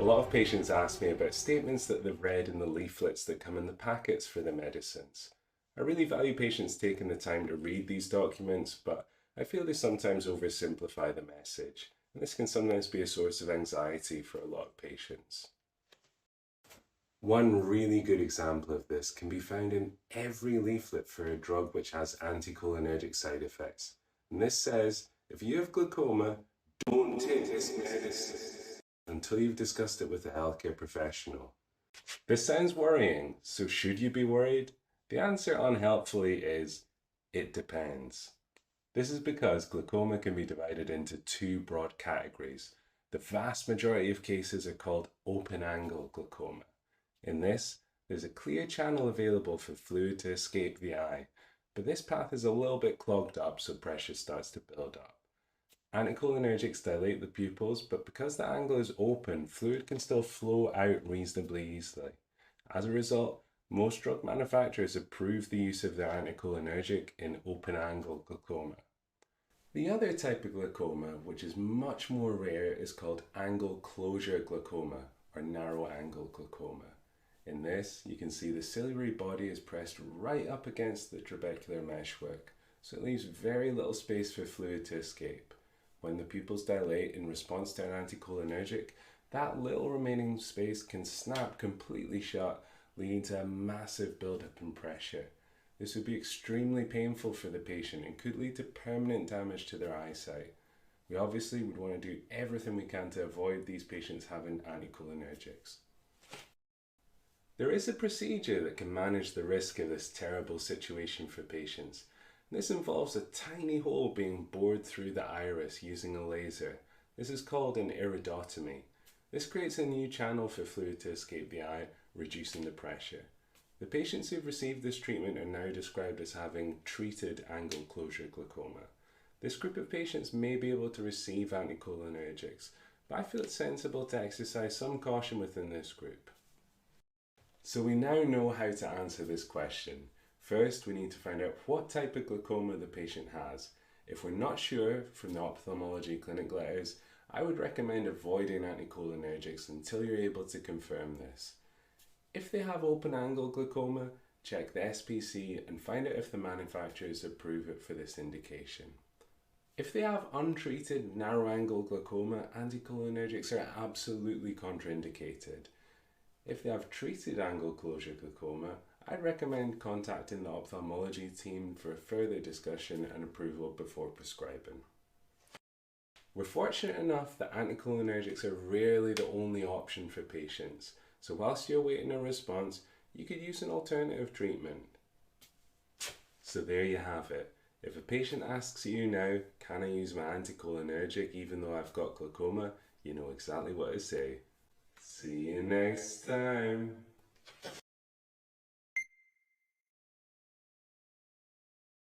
lot of patients ask me about statements that they've read in the leaflets that come in the packets for the medicines. I really value patients taking the time to read these documents, but I feel they sometimes oversimplify the message, and this can sometimes be a source of anxiety for a lot of patients. One really good example of this can be found in every leaflet for a drug which has anticholinergic side effects. And this says, if you have glaucoma, don't take this medicine until you've discussed it with a healthcare professional. This sounds worrying, so should you be worried? The answer unhelpfully is, it depends. This is because glaucoma can be divided into two broad categories. The vast majority of cases are called open-angle glaucoma. In this, there's a clear channel available for fluid to escape the eye, but this path is a little bit clogged up, so pressure starts to build up. Anticholinergics dilate the pupils, but because the angle is open, fluid can still flow out reasonably easily. As a result, most drug manufacturers approve the use of their anticholinergic in open-angle glaucoma. The other type of glaucoma, which is much more rare, is called angle closure glaucoma, or narrow-angle glaucoma. In this, you can see the ciliary body is pressed right up against the trabecular meshwork, so it leaves very little space for fluid to escape. When the pupils dilate in response to an anticholinergic, that little remaining space can snap completely shut, leading to a massive buildup in pressure. This would be extremely painful for the patient and could lead to permanent damage to their eyesight. We obviously would want to do everything we can to avoid these patients having anticholinergics. There is a procedure that can manage the risk of this terrible situation for patients. This involves a tiny hole being bored through the iris using a laser. This is called an iridotomy. This creates a new channel for fluid to escape the eye, reducing the pressure. The patients who've received this treatment are now described as having treated angle closure glaucoma. This group of patients may be able to receive anticholinergics, but I feel it's sensible to exercise some caution within this group. So we now know how to answer this question. First, we need to find out what type of glaucoma the patient has. If we're not sure from the ophthalmology clinic letters, I would recommend avoiding anticholinergics until you're able to confirm this. If they have open-angle glaucoma, check the SPC and find out if the manufacturers approve it for this indication. If they have untreated narrow-angle glaucoma, anticholinergics are absolutely contraindicated. If they have treated angle closure glaucoma, I'd recommend contacting the ophthalmology team for further discussion and approval before prescribing. We're fortunate enough that anticholinergics are rarely the only option for patients, so whilst you're waiting a response, you could use an alternative treatment. So there you have it. If a patient asks you now, can I use my anticholinergic even though I've got glaucoma, you know exactly what to say. See you next time.